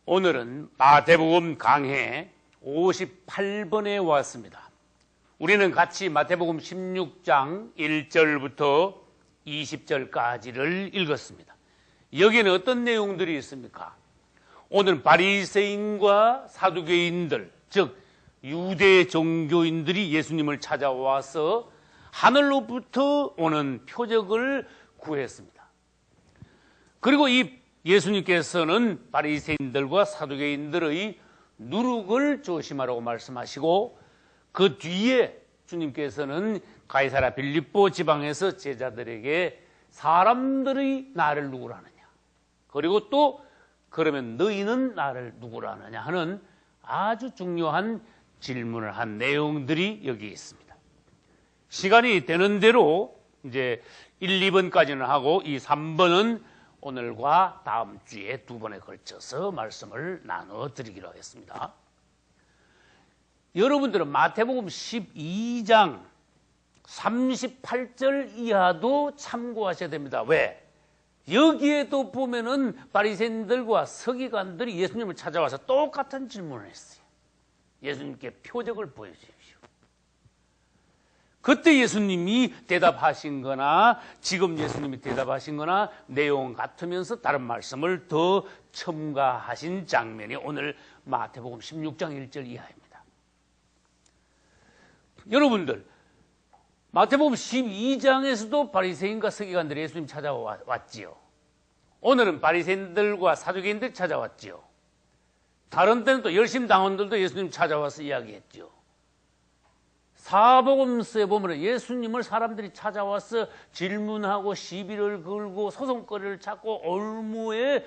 오늘은 마태복음 강해 58번에 왔습니다. 우리는 같이 마태복음 16장 1절부터 20절까지를 읽었습니다. 여기에는 어떤 내용들이 있습니까? 오늘 바리새인과 사두개인들, 즉 유대 종교인들이 예수님을 찾아와서 하늘로부터 오는 표적을 구했습니다. 그리고 이 예수님께서는 바리새인들과 사두개인들의 누룩을 조심하라고 말씀하시고, 그 뒤에 주님께서는 가이사랴 빌립보 지방에서 제자들에게 사람들이 나를 누구라 하느냐, 그리고 또 그러면 너희는 나를 누구라 하느냐 하는 아주 중요한 질문을 한 내용들이 여기 있습니다. 시간이 되는 대로 이제 1, 2번까지는 하고 이 3번은 오늘과 다음 주에 두 번에 걸쳐서 말씀을 나눠드리기로 하겠습니다. 여러분들은 마태복음 12장 38절 이하도 참고하셔야 됩니다. 왜? 여기에도 보면은 바리새인들과 서기관들이 예수님을 찾아와서 똑같은 질문을 했어요. 예수님께 표적을 보여주십시오. 그때 예수님이 대답하신 거나 지금 예수님이 대답하신 거나 내용 같으면서 다른 말씀을 더 첨가하신 장면이 오늘 마태복음 16장 1절 이하입니다. 여러분들, 마태복음 12장에서도 바리새인과 서기관들이 예수님 찾아왔지요. 오늘은 바리새인들과 사두개인들이 찾아왔지요. 다른 때는 또 열심 당원들도 예수님 찾아와서 이야기했죠. 사복음서에 보면 예수님을 사람들이 찾아와서 질문하고 시비를 걸고 소송거리를 찾고 올무에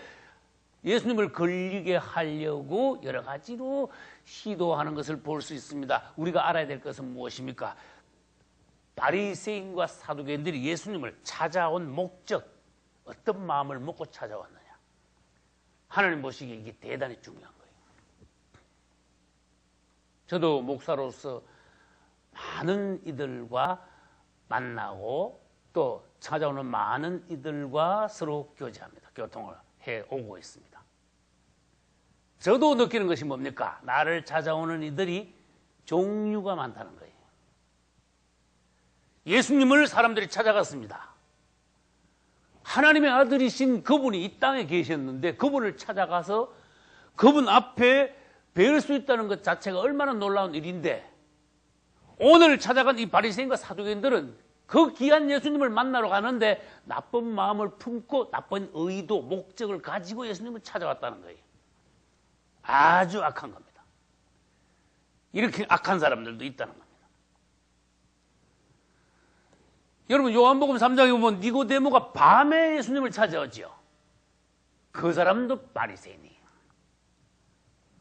예수님을 걸리게 하려고 여러 가지로 시도하는 것을 볼 수 있습니다. 우리가 알아야 될 것은 무엇입니까? 바리새인과 사두개인들이 예수님을 찾아온 목적, 어떤 마음을 먹고 찾아왔느냐, 하나님 보시기에 이게 대단히 중요한 거예요. 저도 목사로서 많은 이들과 만나고 또 찾아오는 많은 이들과 서로 교제합니다. 교통을 해오고 있습니다. 저도 느끼는 것이 뭡니까? 나를 찾아오는 이들이 종류가 많다는 거예요. 예수님을 사람들이 찾아갔습니다. 하나님의 아들이신 그분이 이 땅에 계셨는데 그분을 찾아가서 그분 앞에 뵐 수 있다는 것 자체가 얼마나 놀라운 일인데, 오늘 찾아간 이 바리새인과 사두개인들은 그 귀한 예수님을 만나러 가는데 나쁜 마음을 품고 나쁜 의도, 목적을 가지고 예수님을 찾아왔다는 거예요. 아주 악한 겁니다. 이렇게 악한 사람들도 있다는 겁니다. 여러분, 요한복음 3장에 보면 니고데모가 밤에 예수님을 찾아왔지요. 그 사람도 바리새인이에요.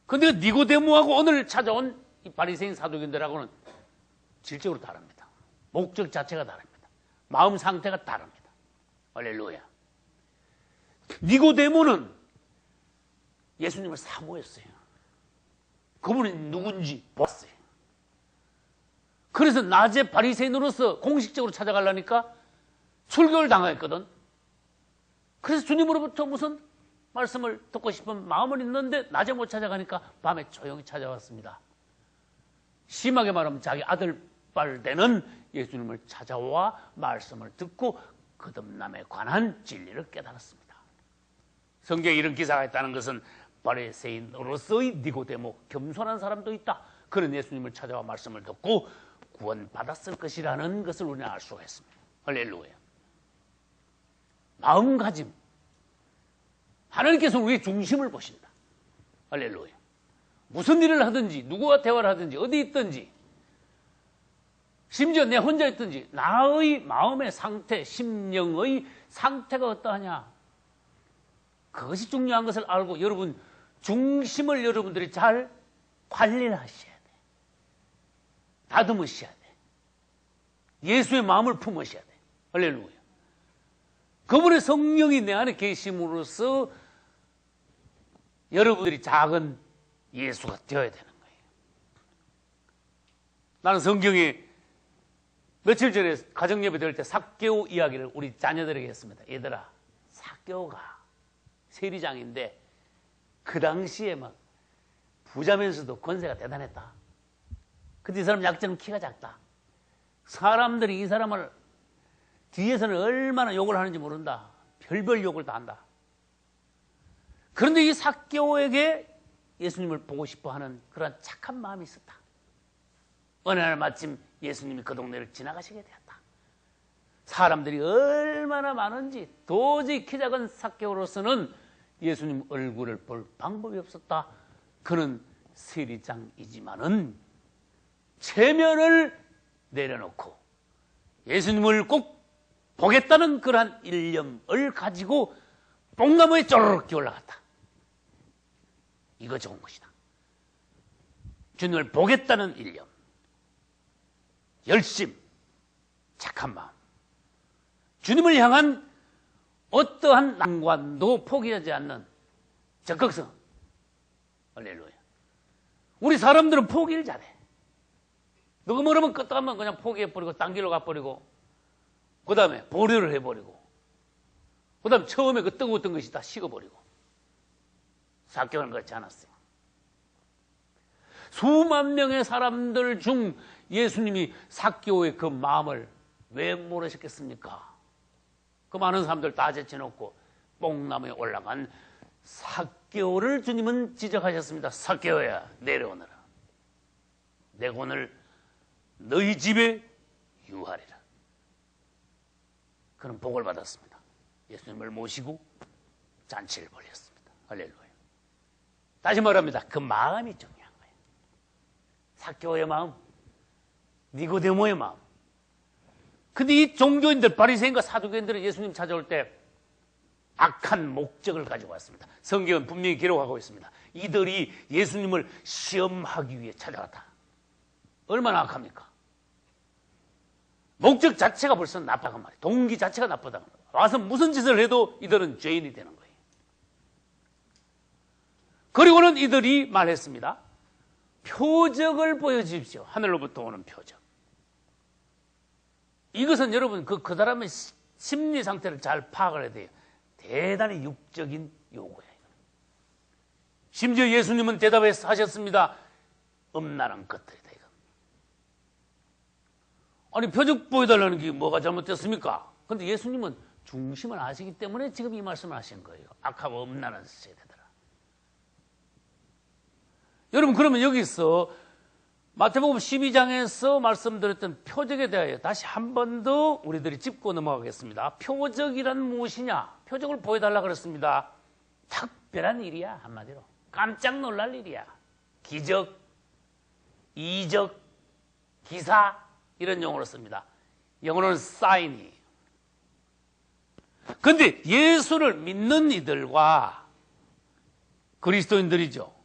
근데 니고데모하고 오늘 찾아온 이 바리새인 사두개인들하고는 질적으로 다릅니다. 목적 자체가 다릅니다. 마음 상태가 다릅니다. 할렐루야. 니고데모는 예수님을 사모했어요. 그분이 누군지 봤어요. 그래서 낮에 바리새인으로서 공식적으로 찾아가려니까 출교를 당했거든. 그래서 주님으로부터 무슨 말씀을 듣고 싶은 마음은 있는데 낮에 못 찾아가니까 밤에 조용히 찾아왔습니다. 심하게 말하면 자기 아들 빨대는 예수님을 찾아와 말씀을 듣고 거듭남에 관한 진리를 깨달았습니다. 성경에 이런 기사가 있다는 것은 바리새인으로서의 니고데모, 겸손한 사람도 있다. 그는 예수님을 찾아와 말씀을 듣고 구원받았을 것이라는 것을 우리는 알 수가 있습니다. 할렐루야. 마음가짐. 하나님께서는 우리의 중심을 보신다. 할렐루야. 무슨 일을 하든지, 누구와 대화를 하든지, 어디 있든지, 심지어 내 혼자 있든지 나의 마음의 상태, 심령의 상태가 어떠하냐, 그것이 중요한 것을 알고 여러분 중심을 여러분들이 잘 관리를 하셔야 돼. 다듬으셔야 돼. 예수의 마음을 품으셔야 돼. 할렐루야. 그분의 성령이 내 안에 계심으로써 여러분들이 작은 예수가 되어야 되는 거예요. 나는 성경에 며칠 전에 가정예배 드릴 때 삭개오 이야기를 우리 자녀들에게 했습니다. 얘들아, 삭개오가 세리장인데 그 당시에 막 부자면서도 권세가 대단했다. 근데 이 사람 약점은 키가 작다. 사람들이 이 사람을 뒤에서는 얼마나 욕을 하는지 모른다. 별별 욕을 다 한다. 그런데 이 삭개오에게 예수님을 보고 싶어하는 그런 착한 마음이 있었다. 어느 날 마침 예수님이 그 동네를 지나가시게 되었다. 사람들이 얼마나 많은지 도저히 키 작은 삭개오로서는 예수님 얼굴을 볼 방법이 없었다. 그는 세리장이지만은 체면을 내려놓고 예수님을 꼭 보겠다는 그러한 일념을 가지고 뽕나무에 쪼르륵 올라갔다. 이거 좋은 것이다. 주님을 보겠다는 일념, 열심, 착한 마음, 주님을 향한 어떠한 난관도 포기하지 않는 적극성. 할렐루야. 우리 사람들은 포기를 잘해. 누가 뭐라면 끄떡하면 그냥 포기해버리고 딴 길로 가버리고 그 다음에 보류를 해버리고 그 다음에 처음에 그 뜨거웠던 것이 다 식어버리고. 삭개오는 그렇지 않았어요. 수만 명의 사람들 중 예수님이 삭개오의 그 마음을 왜 모르셨겠습니까? 그 많은 사람들 다 제쳐놓고 뽕나무에 올라간 삭개오를 주님은 지적하셨습니다. 삭개오야, 내려오너라. 내가 오늘 너희 집에 유하리라. 그는 복을 받았습니다. 예수님을 모시고 잔치를 벌였습니다. 할렐루야. 다시 말합니다. 그 마음이 중요한 거예요. 삭개오의 마음, 니고데모의 마음. 근데 이 종교인들, 바리새인과 사두개인들은 예수님 찾아올 때 악한 목적을 가지고 왔습니다. 성경은 분명히 기록하고 있습니다. 이들이 예수님을 시험하기 위해 찾아왔다. 얼마나 악합니까? 목적 자체가 벌써 나쁘단 말이에요. 동기 자체가 나쁘단 말이에요. 와서 무슨 짓을 해도 이들은 죄인이 되는 거예요. 그리고는 이들이 말했습니다. 표적을 보여주십시오. 하늘로부터 오는 표적. 이것은 여러분 그 사람의 심리 상태를 잘 파악을 해야 돼요. 대단히 육적인 요구예요. 심지어 예수님은 대답하셨습니다. 음란한 것들이다. 이거. 아니 표적 보여달라는 게 뭐가 잘못됐습니까? 그런데 예수님은 중심을 아시기 때문에 지금 이 말씀을 하신 거예요. 악하고 음란한 세대들아. 여러분 그러면 여기서 마태복음 12장에서 말씀드렸던 표적에 대하여 다시 한 번 더 우리들이 짚고 넘어가겠습니다. 표적이란 무엇이냐? 표적을 보여달라 그랬습니다. 특별한 일이야, 한마디로. 깜짝 놀랄 일이야. 기적, 이적, 기사 이런 용어로 씁니다. 영어로는 사인이에요. 그런데 예수를 믿는 이들과 그리스도인들이죠.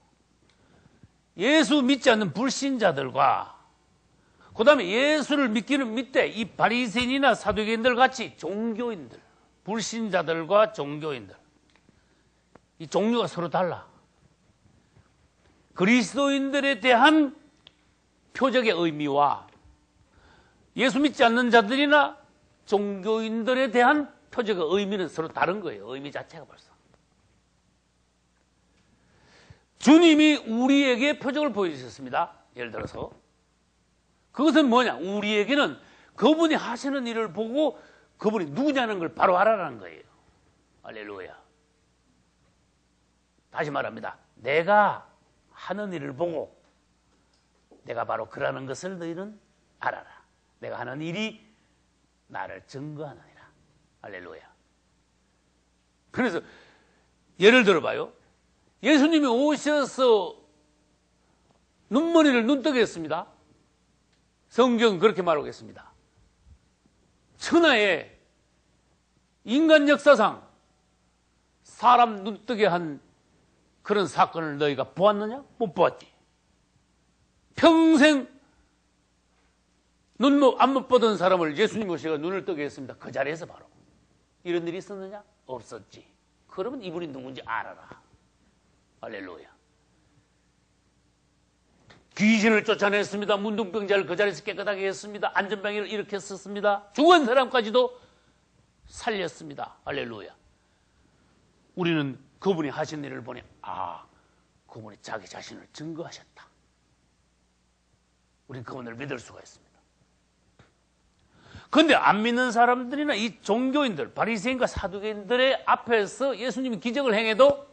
예수 믿지 않는 불신자들과 그 다음에 예수를 믿기는 믿되 이 바리새인이나 사두개인들 같이 종교인들, 불신자들과 종교인들, 이 종류가 서로 달라. 그리스도인들에 대한 표적의 의미와 예수 믿지 않는 자들이나 종교인들에 대한 표적의 의미는 서로 다른 거예요. 의미 자체가 벌써. 주님이 우리에게 표적을 보여주셨습니다. 예를 들어서 그것은 뭐냐? 우리에게는 그분이 하시는 일을 보고 그분이 누구냐는 걸 바로 알아라는 거예요. 할렐루야. 다시 말합니다. 내가 하는 일을 보고 내가 바로 그러는 것을 너희는 알아라. 내가 하는 일이 나를 증거하느니라. 할렐루야. 그래서 예를 들어봐요. 예수님이 오셔서 눈머리를 눈뜨게 했습니다. 성경은 그렇게 말하고 있습니다. 천하의 인간 역사상 사람 눈뜨게 한 그런 사건을 너희가 보았느냐? 못 보았지. 평생 안 못 보던 사람을 예수님 오셔서 눈을 뜨게 했습니다. 그 자리에서 바로. 이런 일이 있었느냐? 없었지. 그러면 이분이 누군지 알아라. 할렐루야. 귀신을 쫓아냈습니다. 문둥병자를 그 자리에서 깨끗하게 했습니다. 안전병을 일으켰었습니다. 죽은 사람까지도 살렸습니다. 할렐루야. 우리는 그분이 하신 일을 보니 그분이 자기 자신을 증거하셨다. 우리는 그분을 믿을 수가 있습니다. 그런데 안 믿는 사람들이나 이 종교인들, 바리새인과 사두개인들의 앞에서 예수님이 기적을 행해도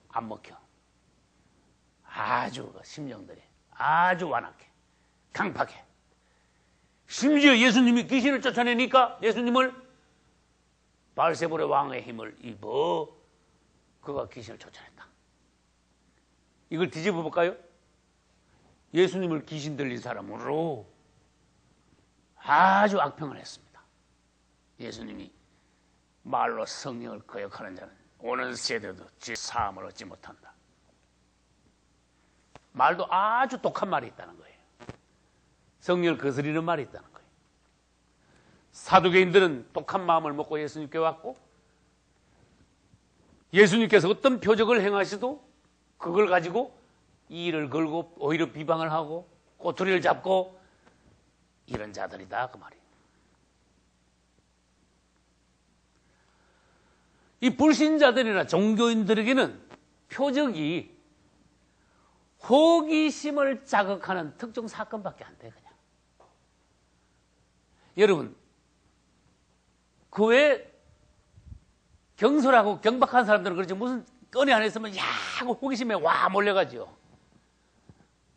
안 먹혀. 아주 심령들이 아주 완악해, 강팍해. 심지어 예수님이 귀신을 쫓아내니까 예수님을 바알세불의 왕의 힘을 입어 그가 귀신을 쫓아냈다. 이걸 뒤집어 볼까요? 예수님을 귀신 들린 사람으로 아주 악평을 했습니다. 예수님이 말로 성령을 거역하는 자는 오는 세대도 죄 사함을 얻지 못한다. 말도 아주 독한 말이 있다는 거예요. 성령을 거스리는 말이 있다는 거예요. 사두개인들은 독한 마음을 먹고 예수님께 왔고, 예수님께서 어떤 표적을 행하시도 그걸 가지고 이를 걸고 오히려 비방을 하고 꼬투리를 잡고 이런 자들이다 그 말이에요. 이 불신자들이나 종교인들에게는 표적이 호기심을 자극하는 특정 사건밖에 안 돼. 그냥 여러분, 그 외에 경솔하고 경박한 사람들은 그렇지 무슨 건이 안 했으면 야 하고 호기심에 와 몰려가죠.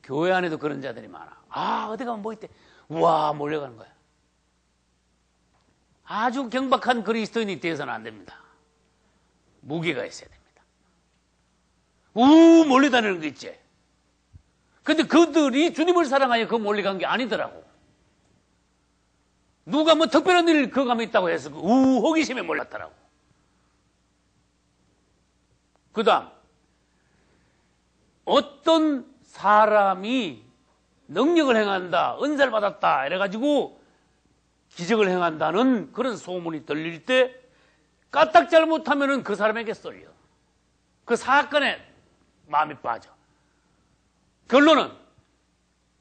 교회 안에도 그런 자들이 많아. 아 어디 가면 뭐 있대. 와 몰려가는 거야. 아주 경박한 그리스도인이 되어서는 안 됩니다. 무게가 있어야 됩니다. 몰려다니는 거 있지. 근데 그들이 주님을 사랑하여 그 몰려간 게 아니더라고. 누가 뭐 특별한 일 그 감이 있다고 해서 호기심에 몰랐더라고. 그 다음 어떤 사람이 능력을 행한다, 은사를 받았다 이래가지고 기적을 행한다는 그런 소문이 들릴 때 까딱 잘못하면 그 사람에게 쏠려. 그 사건에 마음이 빠져. 결론은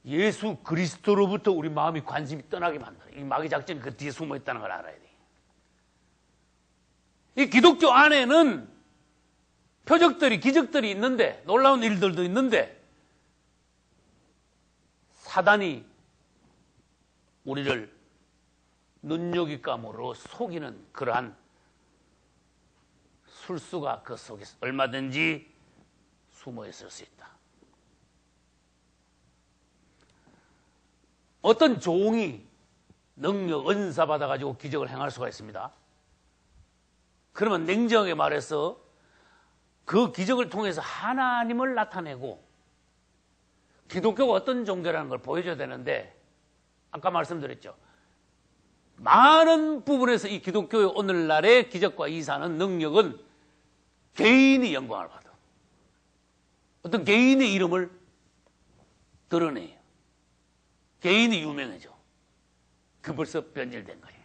예수 그리스도로부터 우리 마음이 관심이 떠나게 만들어. 이 마귀 작전이 그 뒤에 숨어 있다는 걸 알아야 돼. 이 기독교 안에는 표적들이, 기적들이 있는데, 놀라운 일들도 있는데, 사단이 우리를 눈요깃감으로 속이는 그러한 술수가 그 속에 얼마든지 숨어 있을 수 있다. 어떤 종이 능력, 은사 받아가지고 기적을 행할 수가 있습니다. 그러면 냉정하게 말해서 그 기적을 통해서 하나님을 나타내고 기독교가 어떤 종교라는 걸 보여줘야 되는데 아까 말씀드렸죠. 많은 부분에서 이 기독교의 오늘날의 기적과 이사는 능력은 개인이 영광을 받아. 어떤 개인의 이름을 드러내요. 개인이 유명해져. 그 벌써 변질된 거예요.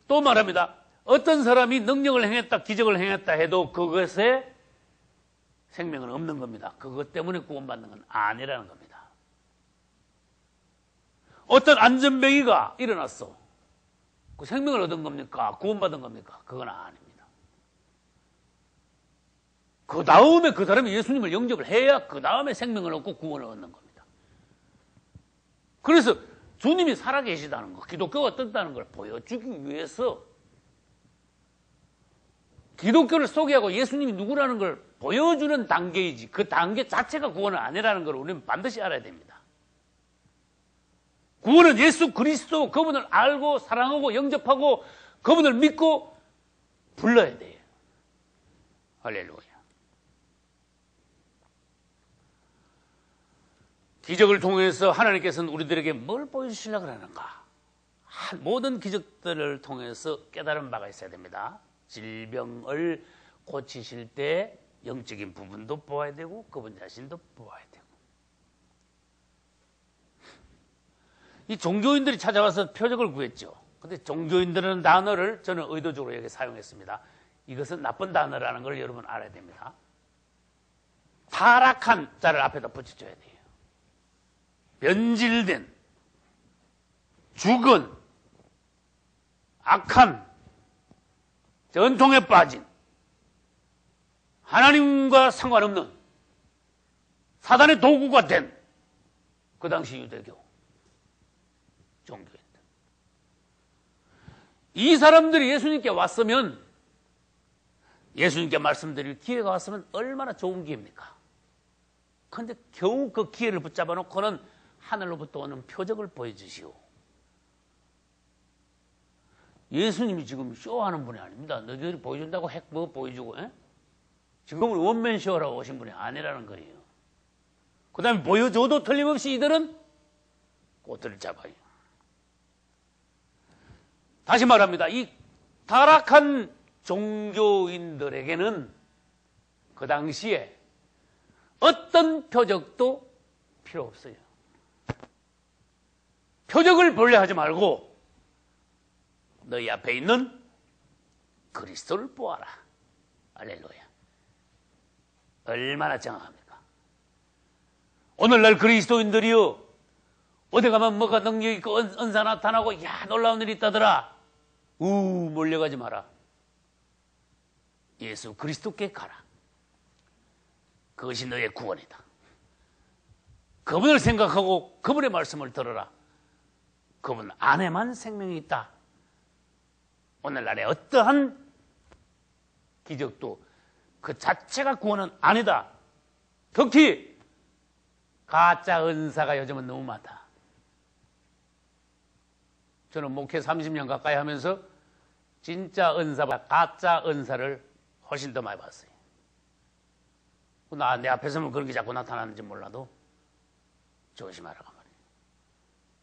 또 말합니다. 어떤 사람이 능력을 행했다, 기적을 행했다 해도 그것에 생명은 없는 겁니다. 그것 때문에 구원받는 건 아니라는 겁니다. 어떤 안전뱅이가 일어났어. 그 생명을 얻은 겁니까? 구원받은 겁니까? 그건 아닙니다. 그 다음에 그 사람이 예수님을 영접을 해야 그 다음에 생명을 얻고 구원을 얻는 겁니다. 그래서 주님이 살아계시다는 거, 기독교가 어떻다는 걸 보여주기 위해서 기독교를 소개하고 예수님이 누구라는 걸 보여주는 단계이지 그 단계 자체가 구원은 아니라는 걸 우리는 반드시 알아야 됩니다. 구원은 예수 그리스도 그분을 알고 사랑하고 영접하고 그분을 믿고 불러야 돼요. 할렐루야. 기적을 통해서 하나님께서는 우리들에게 뭘 보여주시려고 하는가? 모든 기적들을 통해서 깨달은 바가 있어야 됩니다. 질병을 고치실 때 영적인 부분도 보아야 되고 그분 자신도 보아야 되고. 이 종교인들이 찾아와서 표적을 구했죠. 근데 종교인들은 단어를 저는 의도적으로 여기 사용했습니다. 이것은 나쁜 단어라는 걸 여러분 알아야 됩니다. 타락한 자를 앞에다 붙여줘야 돼요. 변질된, 죽은, 악한, 전통에 빠진 하나님과 상관없는 사단의 도구가 된 그 당시 유대교 종교인들. 이 사람들이 예수님께 왔으면, 예수님께 말씀드릴 기회가 왔으면 얼마나 좋은 기회입니까? 그런데 겨우 그 기회를 붙잡아 놓고는 하늘로부터 오는 표적을 보여주시오. 예수님이 지금 쇼하는 분이 아닙니다. 너희들이 보여준다고 뭐 보여주고, 지금은 원맨 쇼라고 오신 분이 아니라는 거예요. 그 다음에 보여줘도 틀림없이 이들은 꽃을 잡아요. 다시 말합니다. 이 타락한 종교인들에게는 그 당시에 어떤 표적도 필요 없어요. 표적을 보려 하지 말고 너희 앞에 있는 그리스도를 보아라. 할렐루야. 얼마나 정확합니까? 오늘날 그리스도인들이요, 어디 가면 뭐가 능력 있고 은사 나타나고 야 놀라운 일이 있다더라. 몰려가지 마라. 예수 그리스도께 가라. 그것이 너의 구원이다. 그분을 생각하고 그분의 말씀을 들어라. 그분 안에만 생명이 있다. 오늘날의 어떠한 기적도 그 자체가 구원은 아니다. 특히 가짜 은사가 요즘은 너무 많다. 저는 목회 30년 가까이 하면서 진짜 은사보다 가짜 은사를 훨씬 더 많이 봤어요. 내 앞에 서면 그런 게 자꾸 나타나는지 몰라도 조심하라고 말이에요.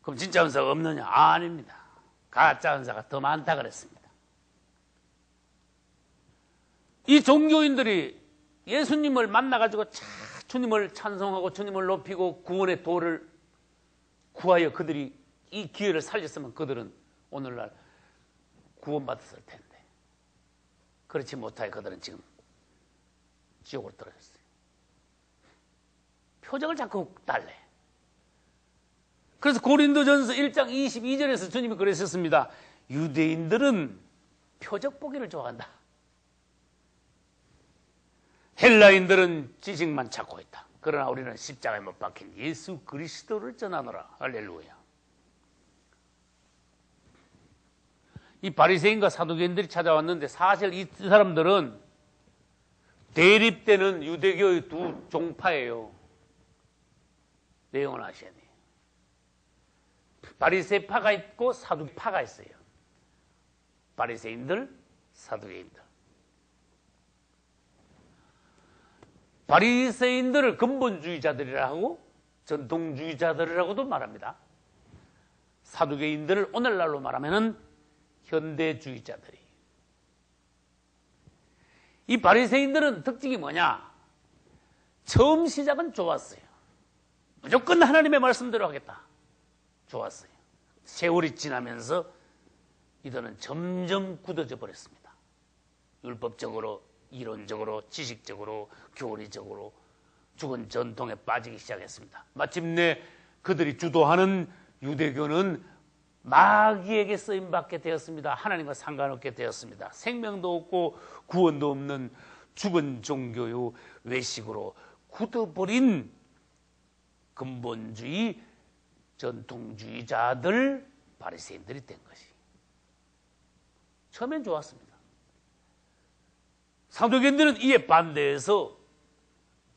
그럼 진짜 은사가 없느냐? 아닙니다. 가짜 은사가 더 많다 그랬습니다. 이 종교인들이 예수님을 만나가지고 주님을 찬송하고 주님을 높이고 구원의 도를 구하여 그들이 이 기회를 살렸으면 그들은 오늘날 구원받았을 텐데, 그렇지 못하여 그들은 지금 지옥으로 떨어졌어요. 표적을 자꾸 달래. 그래서 고린도전서 1장 22절에서 주님이 그러셨습니다. 유대인들은 표적 보기를 좋아한다. 헬라인들은 지식만 찾고 있다. 그러나 우리는 십자가에 못 박힌 예수 그리스도를 전하노라. 할렐루야. 이 바리새인과 사두개인들이 찾아왔는데 사실 이 사람들은 대립되는 유대교의 두 종파예요. 내용을 아셔야 돼요. 바리새파가 있고 사두파가 있어요. 바리새인들, 사두개인들. 바리새인들을 근본주의자들이라 하고 전통주의자들이라고도 말합니다. 사두개인들을 오늘날로 말하면은 현대주의자들이. 이 바리새인들은 특징이 뭐냐? 처음 시작은 좋았어요. 무조건 하나님의 말씀대로 하겠다. 좋았어요. 세월이 지나면서 이들은 점점 굳어져 버렸습니다. 율법적으로, 이론적으로, 지식적으로, 교리적으로 죽은 전통에 빠지기 시작했습니다. 마침내 그들이 주도하는 유대교는 마귀에게 쓰임받게 되었습니다. 하나님과 상관없게 되었습니다. 생명도 없고 구원도 없는 죽은 종교요 외식으로 굳어버린 근본주의 전통주의자들 바리새인들이 된 것이. 처음엔 좋았습니다. 사두개인들은 이에 반대해서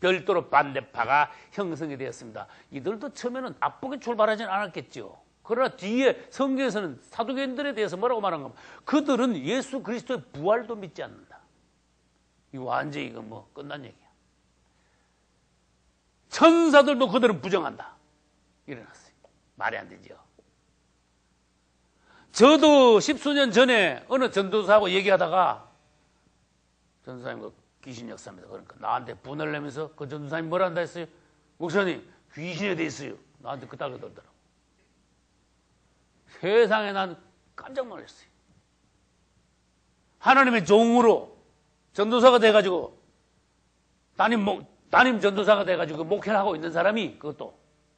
별도로 반대파가 형성이 되었습니다. 이들도 처음에는 나쁘게 출발하지는 않았겠죠. 그러나 뒤에 성경에서는 사두개인들에 대해서 뭐라고 말한 겁니까? 그들은 예수 그리스도의 부활도 믿지 않는다. 이거 완전히 이거 뭐 끝난 얘기야. 천사들도 그들은 부정한다. 일어났어요. 말이 안 되죠. 저도 10수년 전에 어느 전도사하고 얘기하다가, 전도사님 그 귀신 역사입니다. 그러니까 나한테 분을 내면서 그 전도사님 뭐라 한다 했어요? 목사님 귀신에 대 있어요. 나한테 그따위 그러더라고. 세상에 난 깜짝 놀랐어요. 하나님의 종으로 전도사가 돼가지고 담임 전도사가 돼가지고 목회를 하고 있는 사람이 그것도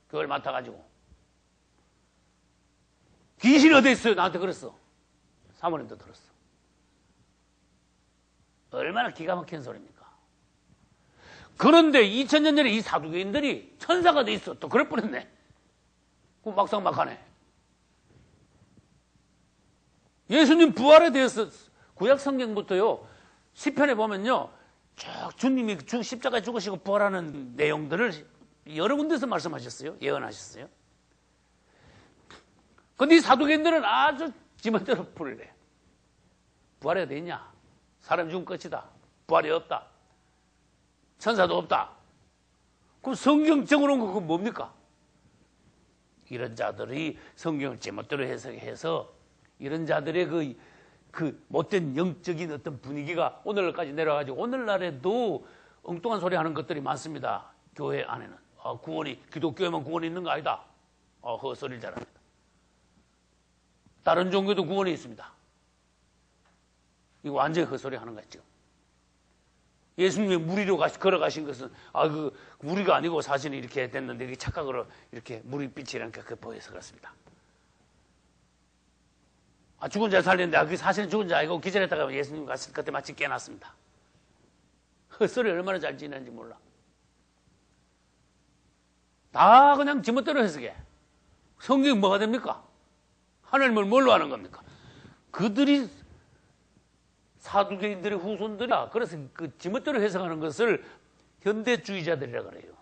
그걸 맡아가지고 귀신이 어디 있어요? 나한테 그랬어. 사모님도 들었어. 얼마나 기가 막힌 소리입니까? 그런데 2000년 전에 이 사두개인들이 천사가 돼 있어. 또 그럴 뻔했네. 그 막상막하네. 예수님 부활에 대해서 구약 성경부터요, 시편에 보면요, 쭉 주님이 십자가에 죽으시고 부활하는 내용들을 여러 군데서 말씀하셨어요. 예언하셨어요. 근데 이 사두개인들은 아주 지멋대로 풀이래. 부활이 돼 있냐? 사람 죽은 끝이다. 부활이 없다. 천사도 없다. 그럼 성경 적어놓은 거 그건 뭡니까? 이런 자들이 성경을 제멋대로 해석해서 이런 자들의 그 못된 영적인 어떤 분위기가 오늘날까지 내려가지고 오늘날에도 엉뚱한 소리 하는 것들이 많습니다. 교회 안에는. 구원이, 기독교에만 구원이 있는 거 아니다. 헛소리를 잘합니다. 다른 종교도 구원이 있습니다. 이거 완전히 헛소리 하는 거죠. 예수님이 무리로 걸어가신 것은 무리가 아니고 사실은 이렇게 됐는데 이게 착각으로 이렇게 무리빛이 이렇게 보여서 그렇습니다. 죽은 자 살렸는데 그게 사실은 죽은 자 아니고 기절했다가 예수님 갔을 그때 마치 깨났습니다. 헛소리 얼마나 잘 지내는지 몰라. 다 그냥 지멋대로 해석해. 성경이 뭐가 됩니까? 하나님을 뭘로 하는 겁니까? 그들이 사두개인들의 후손들이야. 그래서 그 지멋대로 해석하는 것을 현대주의자들이라 그래요.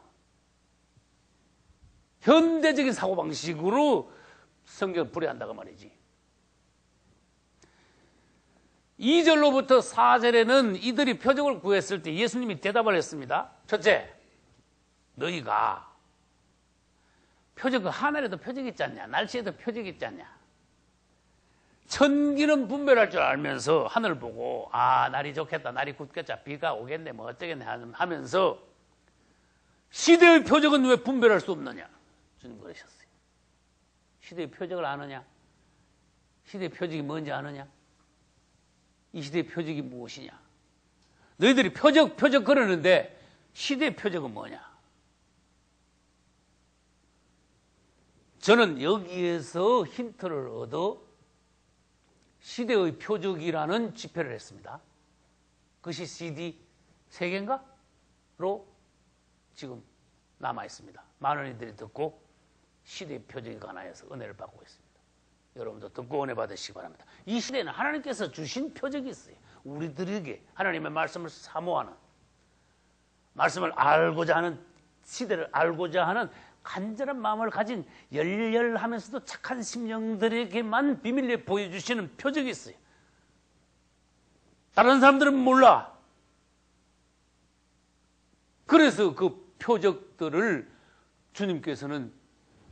현대적인 사고방식으로 성경을 풀이한다고 말이지. 2절로부터 4절에는 이들이 표적을 구했을 때 예수님이 대답을 했습니다. 첫째, 너희가 표적, 하늘에도 표적이 있지 않냐? 날씨에도 표적이 있지 않냐? 천기는 분별할 줄 알면서 하늘 보고 날이 좋겠다, 날이 굳겠다, 비가 오겠네, 뭐 어쩌겠네 하면서 시대의 표적은 왜 분별할 수 없느냐? 주님 그러셨어요. 시대의 표적을 아느냐? 시대의 표적이 뭔지 아느냐? 이 시대의 표적이 무엇이냐? 너희들이 표적 그러는데 시대의 표적은 뭐냐? 저는 여기에서 힌트를 얻어 시대의 표적이라는 집회를 했습니다. 그것이 CD 3개인가로 지금 남아있습니다. 많은 이들이 듣고 시대의 표적이 관하여서 은혜를 받고 있습니다. 여러분도 듣고 은혜 받으시기 바랍니다. 이 시대에는 하나님께서 주신 표적이 있어요. 우리들에게 하나님의 말씀을 사모하는, 말씀을 알고자 하는, 시대를 알고자 하는 간절한 마음을 가진 열렬하면서도 착한 심령들에게만 비밀리에 보여주시는 표적이 있어요. 다른 사람들은 몰라. 그래서 그 표적들을 주님께서는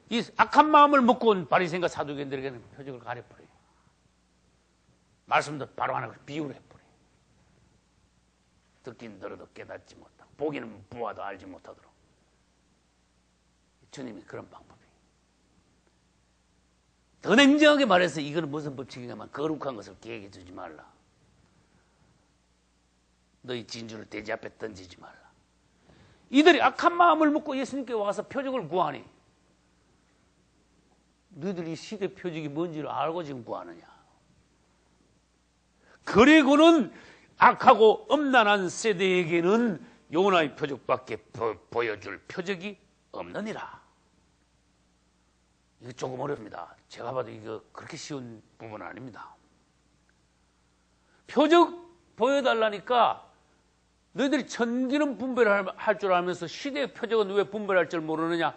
이 악한 마음을 먹고 온 바리새인과 사두개인들에게는 표적을 가려버려요. 말씀도 바로 하나 비유를 해버려요. 듣긴 들어도 깨닫지 못하고 보기는 보아도 알지 못하도록. 주님이 그런 방법이에요. 더 냉정하게 말해서 이거는 무슨 법칙이냐면 거룩한 것을 계획해 주지 말라. 너희 진주를 돼지 앞에 던지지 말라. 이들이 악한 마음을 먹고 예수님께 와서 표적을 구하니 너희들이 시대 표적이 뭔지를 알고 지금 구하느냐. 그리고는 악하고 엄난한 세대에게는 요나의 표적밖에 보여줄 표적이 없느니라. 이거 조금 어렵습니다. 제가 봐도 이거 그렇게 쉬운 부분은 아닙니다. 표적 보여달라니까 너희들이 천기는 분별할 줄 알면서 시대의 표적은 왜 분별할 줄 모르느냐.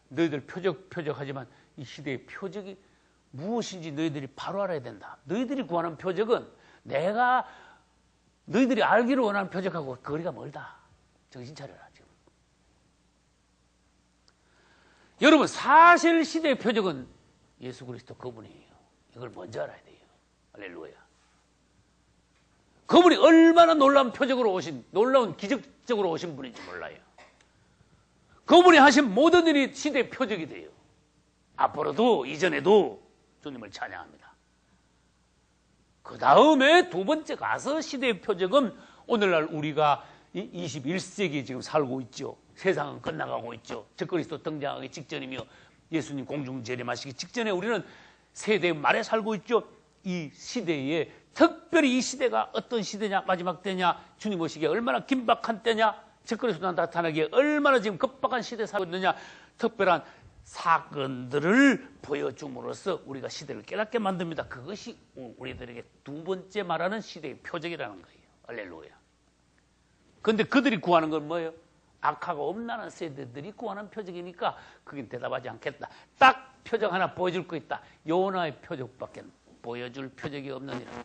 너희들 표적하지만 이 시대의 표적이 무엇인지 너희들이 바로 알아야 된다. 너희들이 구하는 표적은 내가 너희들이 알기를 원하는 표적하고 거리가 멀다. 정신 차려라 지금. 여러분 사실 시대의 표적은 예수 그리스도 그분이에요. 이걸 먼저 알아야 돼요. 할렐루야. 그분이 얼마나 놀라운 표적으로 오신, 놀라운 기적적으로 오신 분인지 몰라요. 그분이 하신 모든 일이 시대의 표적이 돼요. 앞으로도 이전에도 주님을 찬양합니다. 그 다음에 두 번째 가서 시대의 표적은 오늘날 우리가 21세기에 지금 살고 있죠. 세상은 끝나가고 있죠. 적그리스도 등장하기 직전이며 예수님 공중 재림하시기 직전에 우리는 세대 말에 살고 있죠. 이 시대에 특별히 이 시대가 어떤 시대냐, 마지막 때냐, 주님 오시기에 얼마나 긴박한 때냐, 적그리스도 나타나기에 얼마나 지금 급박한 시대에 살고 있느냐. 특별한 사건들을 보여줌으로써 우리가 시대를 깨닫게 만듭니다. 그것이 우리들에게 두 번째 말하는 시대의 표적이라는 거예요. 할렐루야. 그런데 그들이 구하는 건 뭐예요? 악하고 엄란한 세대들이 구하는 표적이니까 그긴 대답하지 않겠다. 딱 표적 하나 보여줄 거 있다. 요나의 표적밖에 보여줄 표적이 없느니라.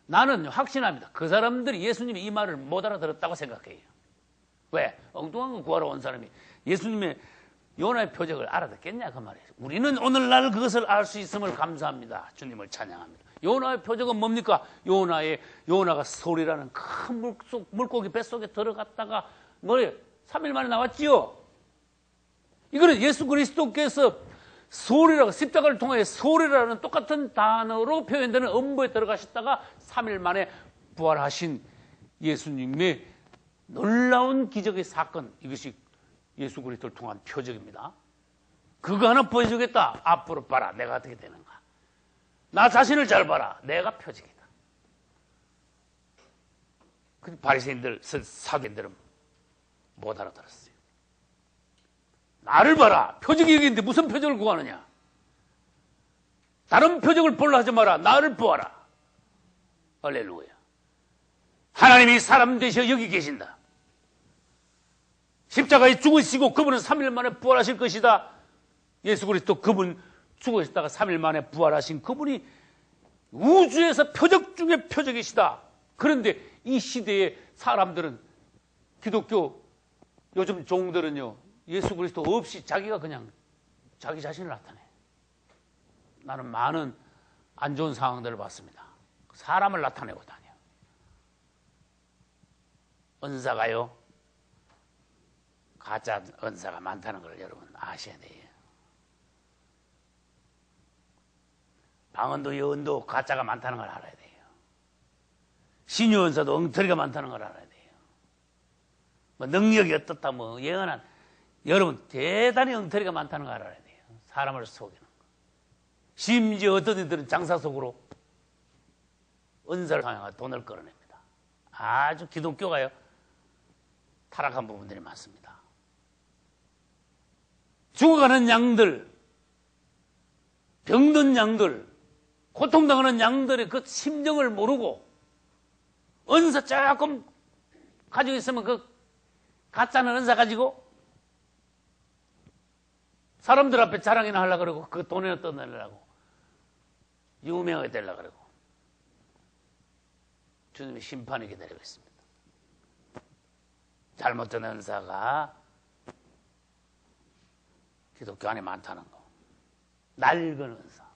나는 확신합니다. 그 사람들이 예수님이 이 말을 못 알아들었다고 생각해요. 왜? 엉뚱한 거 구하러 온 사람이 예수님의 요나의 표적을 알아듣겠냐 그 말이에요. 우리는 오늘날 그것을 알 수 있음을 감사합니다. 주님을 찬양합니다. 요나의 표적은 뭡니까? 요나가 소리라는 큰 물고기 뱃속에 들어갔다가 뭐예요? 3일 만에 나왔지요. 이거는 예수 그리스도께서 소리라고, 십자가를 통해 소리라는 똑같은 단어로 표현되는 음부에 들어가셨다가 3일 만에 부활하신 예수님의 놀라운 기적의 사건, 이것이 예수 그리스도를 통한 표적입니다. 그거 하나 보여주겠다. 앞으로 봐라. 내가 어떻게 되는가. 나 자신을 잘 봐라. 내가 표적이다. 그 바리새인들, 사도들은 못 알아들었어요. 나를 봐라. 표적이 여기 있는데 무슨 표적을 구하느냐. 다른 표적을 보려 하지 마라. 나를 보아라. 할렐루야. 하나님이 사람 되셔 여기 계신다. 십자가에 죽으시고 그분은 3일 만에 부활하실 것이다. 예수 그리스도 그분 죽으셨다가 3일 만에 부활하신 그분이 우주에서 표적 중에 표적이시다. 그런데 이 시대의 사람들은, 기독교 요즘 종들은요, 예수 그리스도 없이 자기가 그냥 자기 자신을 나타내. 나는 많은 안 좋은 상황들을 봤습니다. 사람을 나타내고 다녀. 은사가요, 가짜 은사가 많다는 걸 여러분 아셔야 돼요. 방언도 여언도 가짜가 많다는 걸 알아야 돼요. 신유 은사도 엉터리가 많다는 걸 알아야 돼요. 뭐 능력이 어떻다 뭐 예언한, 여러분 대단히 엉터리가 많다는 걸 알아야 돼요. 사람을 속이는 거. 심지어 어떤 이들은 장사 속으로 은사를 사용하여 돈을 끌어냅니다. 아주 기독교가요 타락한 부분들이 많습니다. 죽어가는 양들, 병든 양들, 고통당하는 양들의 그 심정을 모르고 은사 조금 가지고 있으면 그 가짜는 은사 가지고 사람들 앞에 자랑이나 하려고 그러고 그 돈이나 떠내려고 유명하게 되려고 그러고 주님의 심판이 기다리고 있습니다. 잘못된 은사가 기독교 안에 많다는 거. 낡은 은사.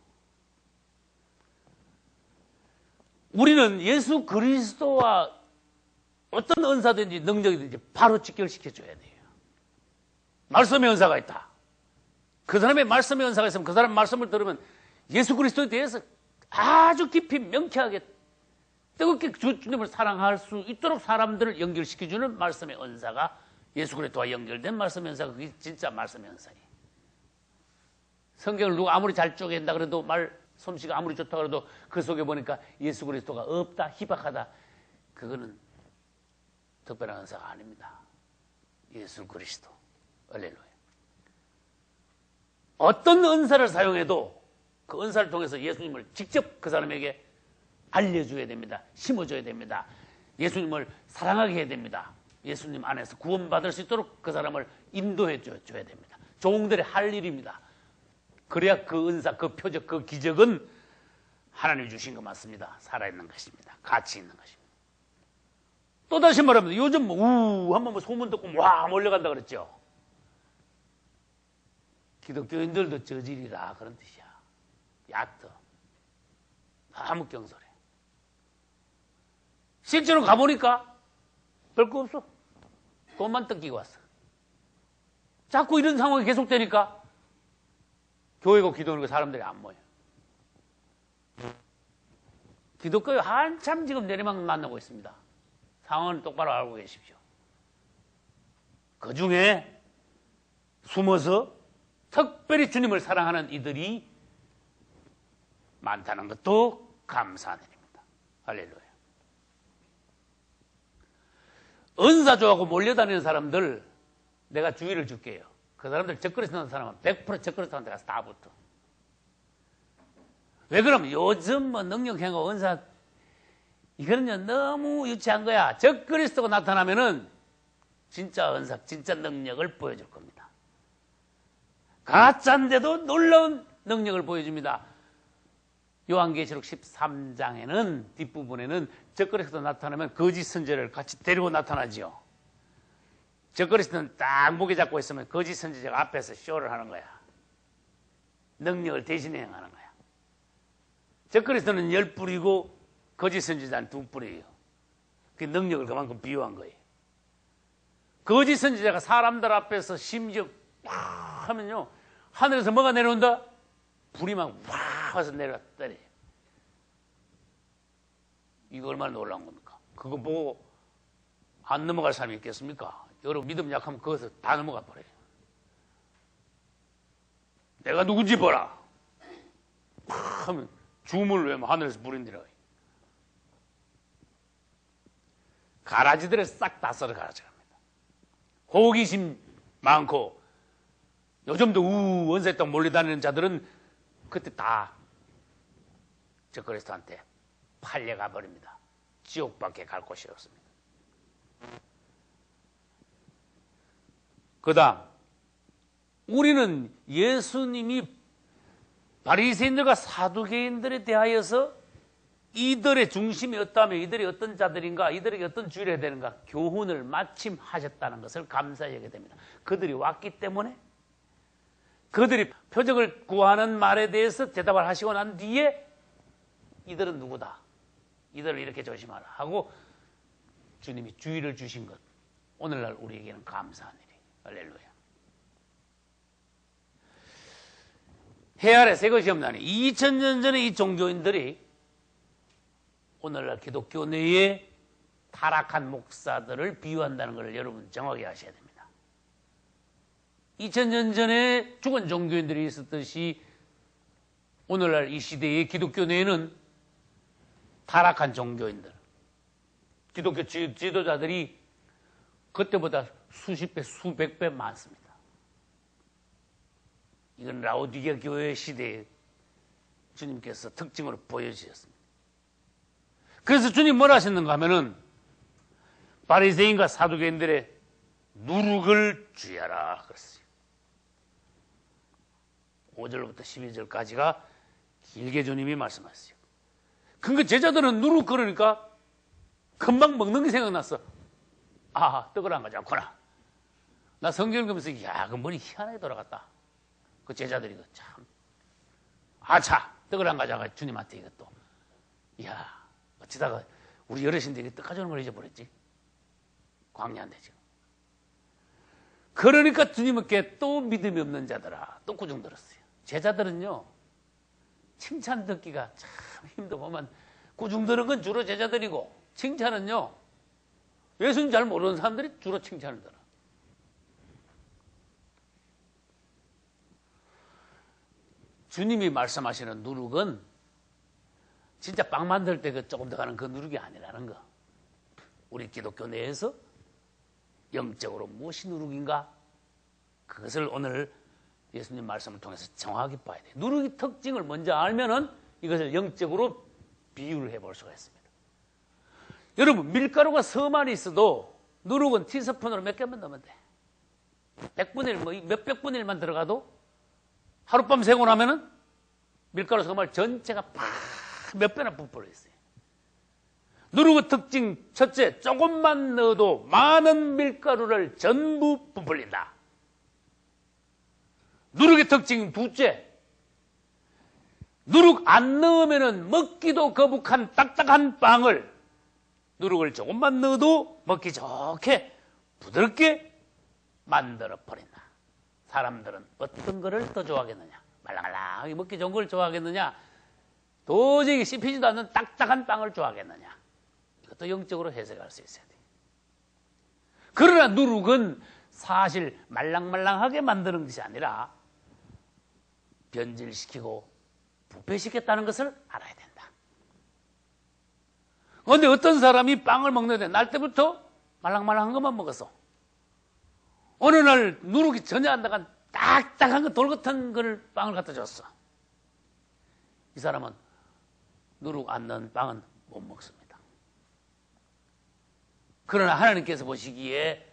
우리는 예수 그리스도와 어떤 은사든지 능력이든지 바로 직결시켜줘야 돼요. 말씀의 은사가 있다. 그 사람의 말씀의 은사가 있으면 그 사람 말씀을 들으면 예수 그리스도에 대해서 아주 깊이 명쾌하게 뜨겁게 주님을 사랑할 수 있도록 사람들을 연결시켜주는 말씀의 은사가 예수 그리스도와 연결된 말씀의 은사가 그게 진짜 말씀의 은사예요. 성경을 누가 아무리 잘 쪼갠다 그래도 말 솜씨가 아무리 좋다 그래도 그 속에 보니까 예수 그리스도가 없다, 희박하다. 그거는 특별한 은사가 아닙니다. 예수 그리스도. 할렐루야. 어떤 은사를 사용해도 그 은사를 통해서 예수님을 직접 그 사람에게 알려줘야 됩니다. 심어줘야 됩니다. 예수님을 사랑하게 해야 됩니다. 예수님 안에서 구원받을 수 있도록 그 사람을 인도해 줘야 됩니다. 종들의 할 일입니다. 그래야 그 은사, 그 표적, 그 기적은 하나님이 주신 것 맞습니다. 살아있는 것입니다. 가치 있는 것입니다. 또다시 말하면 요즘 한번 소문 듣고 와 몰려간다 그랬죠. 기독교인들도 저질이라 그런 뜻이야. 얕어. 너무 경솔해. 실제로 가보니까 별거 없어. 돈만 뜯기고 왔어. 자꾸 이런 상황이 계속되니까 교회고 기도하는 사람들이 안 모여. 기독교에 한참 지금 내리막 만나고 있습니다. 상황을 똑바로 알고 계십시오. 그 중에 숨어서 특별히 주님을 사랑하는 이들이 많다는 것도 감사한 일입니다. 할렐루야. 은사조하고 몰려다니는 사람들 내가 주의를 줄게요. 그 사람들 적그리스 하는 사람은 100% 적그리스 하는 데 가서 다 붙어. 왜 그러면 요즘 뭐 능력행하고 은사 이거는요 너무 유치한 거야. 적그리스도가 나타나면은 진짜 은사, 진짜 능력을 보여줄 겁니다. 가짜인데도 놀라운 능력을 보여줍니다. 요한계시록 13장에는 뒷부분에는 적그리스도 나타나면 거짓 선지자를 같이 데리고 나타나지요. 적그리스도는 딱 무게 잡고 있으면 거짓 선지자가 앞에서 쇼를 하는 거야. 능력을 대신 행하는 거야. 적그리스도는 10뿔이고 거짓 선지자는 2뿔이에요. 그 능력을 그만큼 비유한 거예요. 거짓 선지자가 사람들 앞에서 심지어 팍 하면요 하늘에서 뭐가 내려온다? 불이 막 확 와서 내려왔더니 이거 얼마나 놀라운 겁니까? 그거 보고 안 넘어갈 사람이 있겠습니까? 여러분 믿음 약하면 거기서 다 넘어가 버려요. 내가 누군지 보라. 팍 하면 주문을 외우면 하늘에서 불이 내려와요. 가라지들을 싹 다 썰어 가라져갑니다. 호기심 많고 요즘도 원세 땅 몰려다니는 자들은 그때 다 적그리스도한테 팔려가 버립니다. 지옥밖에 갈 곳이 없습니다. 그 다음 우리는 예수님이 바리새인들과 사두개인들에 대하여서 이들의 중심이 어떠하며 이들이 어떤 자들인가, 이들에게 어떤 주의를 해야 되는가 교훈을 마침 하셨다는 것을 감사히 여기게 됩니다. 그들이 왔기 때문에 그들이 표적을 구하는 말에 대해서 대답을 하시고 난 뒤에 이들은 누구다, 이들을 이렇게 조심하라 하고 주님이 주의를 주신 것, 오늘날 우리에게는 감사한 일이. 할렐루야. 해 아래 새 것이 없나니 2000년 전에 이 종교인들이 오늘날 기독교 내에 타락한 목사들을 비유한다는 것을 여러분 정확히 아셔야 됩니다. 2000년 전에 죽은 종교인들이 있었듯이 오늘날 이 시대의 기독교 내에는 타락한 종교인들, 기독교 지도자들이 그때보다 수십 배, 수백 배 많습니다. 이건 라오디게 교회 시대에 주님께서 특징으로 보여주셨습니다. 그래서 주님 뭐라 하셨는가 하면은 바리새인과 사두개인들의 누룩을 주의하라 그랬어요. 5절부터 12절까지가 길게 주님이 말씀하셨어요. 그러니까 제자들은 누룩 그러니까 금방 먹는 게 생각났어. 아, 떡을 안 가져왔구나. 나 성경을 보면서 야, 그 머리 희한하게 돌아갔다. 그 제자들이 참 아차, 떡을 안 가져가 주님한테 이것도 야, 어찌다가 우리 어르신들이 이게 떡 가져오는 걸 잊어버렸지. 광야인데 지금. 그러니까 주님께 또 믿음이 없는 자들아 또 꾸중 들었어요. 제자들은요 칭찬 듣기가 참 힘들어. 보면 꾸중 들은 건 주로 제자들이고 칭찬은요 예수님 잘 모르는 사람들이 주로 칭찬을 들어. 주님이 말씀하시는 누룩은 진짜 빵 만들 때 그 조금 더 가는 그 누룩이 아니라는 거. 우리 기독교 내에서 영적으로 무엇이 누룩인가? 그것을 오늘 예수님 말씀을 통해서 정확히 봐야 돼요. 누룩의 특징을 먼저 알면은 이것을 영적으로 비유를 해볼 수가 있습니다. 여러분, 밀가루가 서만이 있어도 누룩은 티스푼으로 몇 개만 넣으면 돼. 100분의 1, 뭐 몇백 분의 1만 들어가도 하룻밤 새고 나면은 밀가루 서만 전체가 팍 몇 배나 부풀어 있어요. 누룩의 특징 첫째, 조금만 넣어도 많은 밀가루를 전부 부풀린다. 누룩의 특징 둘째, 누룩 안 넣으면은 먹기도 거북한 딱딱한 빵을 누룩을 조금만 넣어도 먹기 좋게 부드럽게 만들어 버린다. 사람들은 어떤 거를 더 좋아하겠느냐? 말랑말랑하게 먹기 좋은 걸 좋아하겠느냐? 도저히 씹히지도 않는 딱딱한 빵을 좋아하겠느냐? 이것도 영적으로 해석할 수 있어야 돼요. 그러나 누룩은 사실 말랑말랑하게 만드는 것이 아니라 변질시키고 부패시켰다는 것을 알아야 된다. 그런데 어떤 사람이 빵을 먹는데 날 때부터 말랑말랑한 것만 먹었어. 어느 날 누룩이 전혀 안 나간 딱딱한 거 돌 같은 걸 빵을 갖다 줬어. 이 사람은 누룩 안 넣은 빵은 못 먹습니다. 그러나 하나님께서 보시기에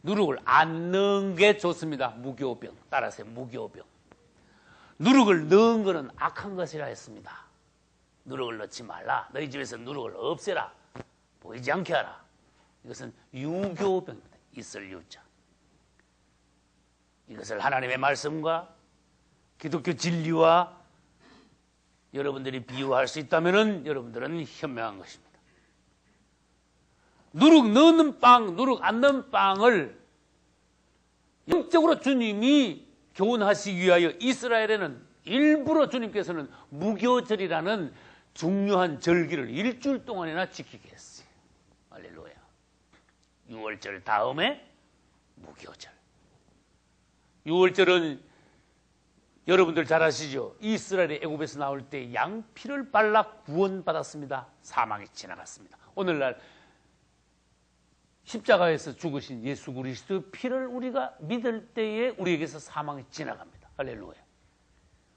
누룩을 안 넣은 게 좋습니다. 무교병. 따라서 무교병. 누룩을 넣은 것은 악한 것이라 했습니다. 누룩을 넣지 말라. 너희 집에서 누룩을 없애라. 보이지 않게 하라. 이것은 유교병입니다. 있을 유자. 이것을 하나님의 말씀과 기독교 진리와 여러분들이 비유할 수 있다면 여러분들은 현명한 것입니다. 누룩 넣는 빵, 누룩 안 넣는 빵을 영적으로 주님이 교훈하시기 위하여 이스라엘에는 일부러 주님께서는 무교절이라는 중요한 절기를 일주일 동안이나 지키게 했어요. 할렐루야. 6월절 다음에 무교절. 6월절은 여러분들 잘 아시죠? 이스라엘이 애굽에서 나올 때 양피를 발라 구원받았습니다. 사망이 지나갔습니다. 오늘날 십자가에서 죽으신 예수 그리스도의 피를 우리가 믿을 때에 우리에게서 사망이 지나갑니다. 할렐루야.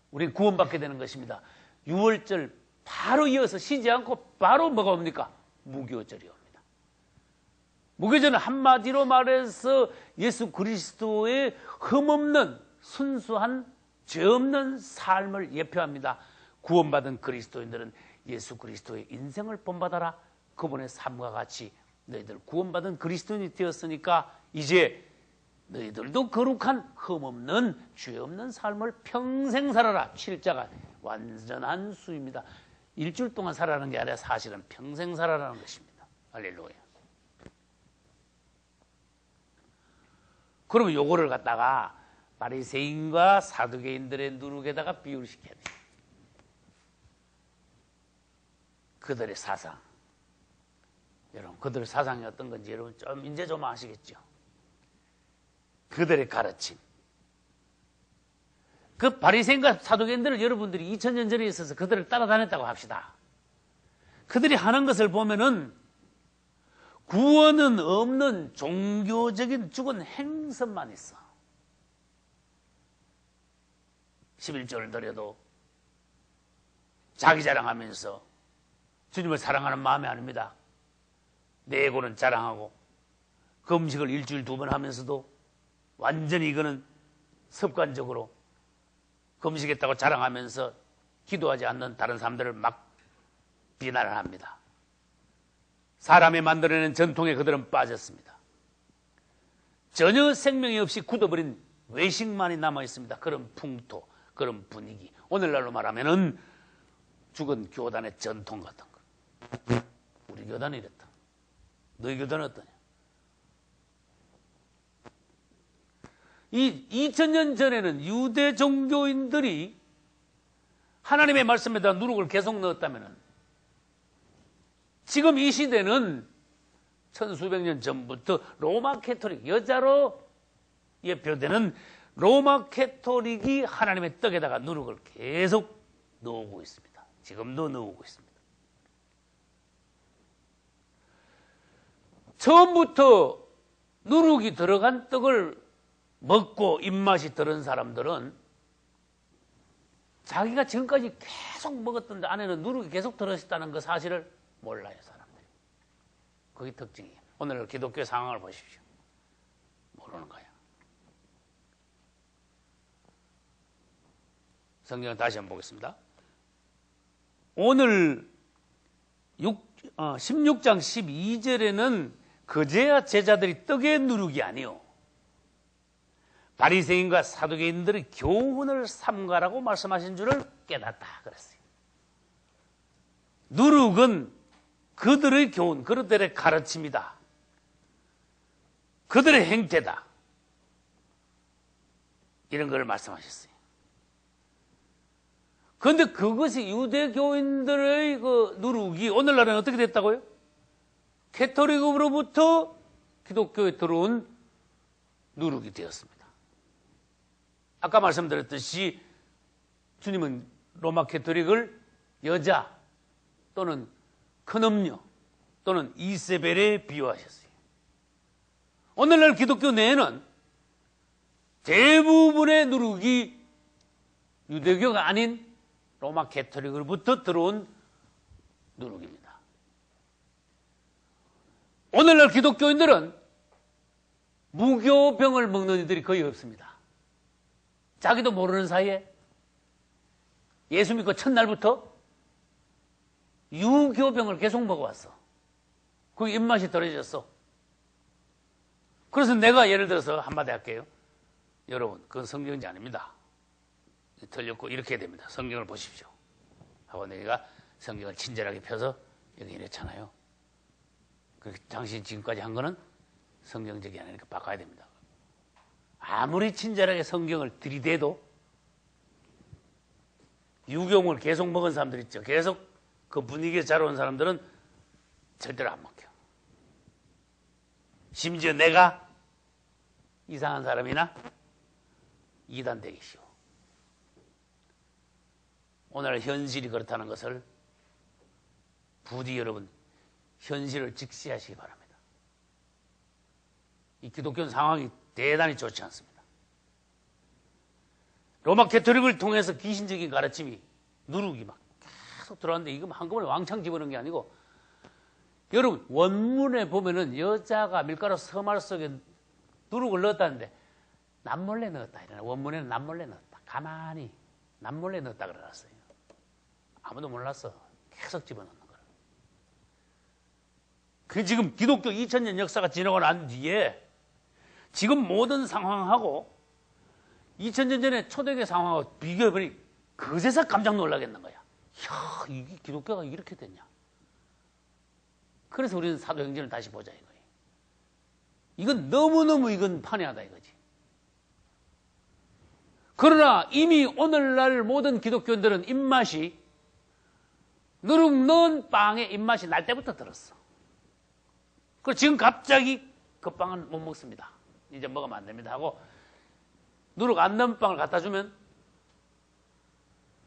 우리는 구원받게 되는 것입니다. 6월절 바로 이어서 쉬지 않고 바로 뭐가 옵니까? 무교절이 옵니다. 무교절은 한마디로 말해서 예수 그리스도의 흠없는 순수한 죄 없는 삶을 예표합니다. 구원받은 그리스도인들은 예수 그리스도의 인생을 본받아라. 그분의 삶과 같이 너희들 구원받은 그리스도인이 되었으니까 이제 너희들도 거룩한 흠없는 죄 없는 삶을 평생 살아라. 7자가 완전한 수입니다. 일주일 동안 살아라는 게 아니라 사실은 평생 살아라는 것입니다. 할렐루야. 그러면 요거를 갖다가 바리새인과 사두개인들의 누룩에다가 비유를 시켜야 돼요. 그들의 사상. 여러분, 그들의 사상이 어떤 건지 여러분 이제 좀 아시겠죠? 그들의 가르침. 그 바리새인과 사두개인들을 여러분들이 2000년 전에 있어서 그들을 따라다녔다고 합시다. 그들이 하는 것을 보면은 구원은 없는 종교적인 죽은 행선만 있어. 11조를 드려도 자기 자랑하면서 주님을 사랑하는 마음이 아닙니다. 내 에고는 자랑하고 그 음식을 일주일 2번 하면서도 완전히 이거는 습관적으로 그 음식했다고 자랑하면서 기도하지 않는 다른 사람들을 막 비난을 합니다. 사람이 만들어낸 전통에 그들은 빠졌습니다. 전혀 생명이 없이 굳어버린 외식만이 남아있습니다. 그런 풍토, 그런 분위기. 오늘날로 말하면은 죽은 교단의 전통 같은 거. 우리 교단이 이랬다. 너희 교단은 어떠냐? 이 2000년 전에는 유대 종교인들이 하나님의 말씀에다 누룩을 계속 넣었다면은 지금 이 시대는 천수백 년 전부터 로마 캐토릭, 여자로 예표되는 로마 캐토릭이 하나님의 떡에다가 누룩을 계속 넣고 있습니다. 지금도 넣고 있습니다. 처음부터 누룩이 들어간 떡을 먹고 입맛이 들은 사람들은 자기가 지금까지 계속 먹었던 안에는 누룩이 계속 들어있다는 그 사실을 몰라요, 사람들이. 그게 특징이에요. 오늘 기독교 상황을 보십시오. 모르는 거예요. 성경을 다시 한번 보겠습니다. 오늘 16장 12절에는 그제야 제자들이 떡의 누룩이 아니요 바리새인과 사두개인들의 교훈을 삼가라고 말씀하신 줄을 깨닫다 그랬어요. 누룩은 그들의 교훈, 그들의 가르침이다. 그들의 행태다. 이런 걸 말씀하셨어요. 그런데 그것이 유대교인들의 그 누룩이 오늘날은 어떻게 됐다고요? 캐토릭으로부터 기독교에 들어온 누룩이 되었습니다. 아까 말씀드렸듯이 주님은 로마 캐토릭을 여자 또는 큰 음료 또는 이세벨에 비유하셨어요. 오늘날 기독교 내에는 대부분의 누룩이 유대교가 아닌 로마 가톨릭으로부터 들어온 누룩입니다. 오늘날 기독교인들은 무교병을 먹는 이들이 거의 없습니다. 자기도 모르는 사이에 예수 믿고 첫날부터 유교병을 계속 먹어왔어. 그 입맛이 떨어졌어. 그래서 내가 예를 들어서 한마디 할게요. 여러분, 그건 성경이 아닙니다. 틀렸고 이렇게 됩니다. 성경을 보십시오. 하고 내가 성경을 친절하게 펴서 여기 이랬잖아요. 당신 지금까지 한 거는 성경적이 아니니까 바꿔야 됩니다. 아무리 친절하게 성경을 들이대도 유교물 계속 먹은 사람들 있죠. 계속 그 분위기에 잘 온 사람들은 절대로 안 먹혀. 심지어 내가 이상한 사람이나 이단 되기 쉬워. 오늘 현실이 그렇다는 것을 부디 여러분 현실을 직시하시기 바랍니다. 이 기독교 상황이 대단히 좋지 않습니다. 로마 가톨릭을 통해서 귀신적인 가르침이 누룩이 막 계속 들어왔는데 이거 한꺼번에 왕창 집어넣은 게 아니고 여러분 원문에 보면은 여자가 밀가루 서말 속에 누룩을 넣었다는데 남몰래 넣었다 이러나 원문에는 남몰래 넣었다. 가만히 남몰래 넣었다 그래놨어요. 아무도 몰랐어. 계속 집어넣는 거를. 그 지금 기독교 2000년 역사가 지나고 난 뒤에 지금 모든 상황하고 2000년 전에 초대교회 상황하고 비교해보니 그제서 깜짝 놀라겠는 거야. 이야, 이게 기독교가 이렇게 됐냐. 그래서 우리는 사도행전을 다시 보자 이거예요. 이건 너무너무 이건 판이하다 이거지. 그러나 이미 오늘날 모든 기독교인들은 입맛이 누룩 넣은 빵에 입맛이 날 때부터 들었어. 그리고 지금 갑자기 그 빵은 못 먹습니다. 이제 먹으면 안 됩니다 하고 누룩 안 넣은 빵을 갖다 주면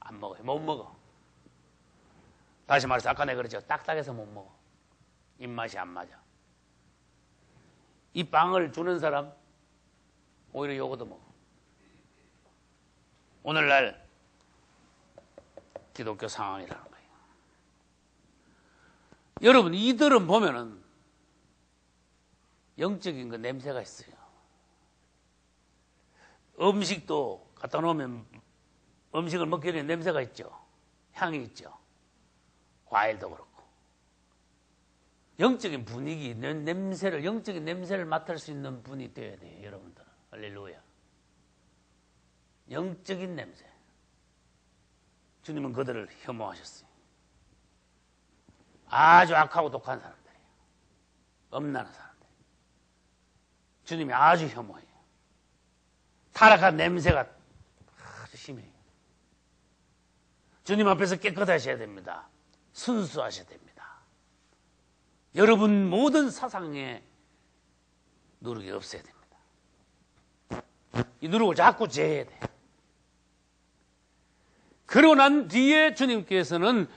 안 먹어요. 못 먹어. 다시 말해서 아까 내가 그랬죠. 딱딱해서 못 먹어. 입맛이 안 맞아. 이 빵을 주는 사람 오히려 요거도 먹어. 오늘날 기독교 상황이라는 거예요. 여러분 이들은 보면은 영적인 그 냄새가 있어요. 음식도 갖다 놓으면 음식을 먹기 전에 냄새가 있죠. 향이 있죠. 과일도 그렇고. 영적인 분위기, 냄새를, 영적인 냄새를 맡을 수 있는 분이 되어야 돼요, 여러분들. 할렐루야. 영적인 냄새. 주님은 그들을 혐오하셨어요. 아주 악하고 독한 사람들이에요. 엄난한 사람들. 주님이 아주 혐오해요. 타락한 냄새가 아주 심해요. 주님 앞에서 깨끗하셔야 됩니다. 순수하셔야 됩니다. 여러분 모든 사상에 누룩이 없어야 됩니다. 이 누룩을 자꾸 제해야 돼요. 그러고 난 뒤에 주님께서는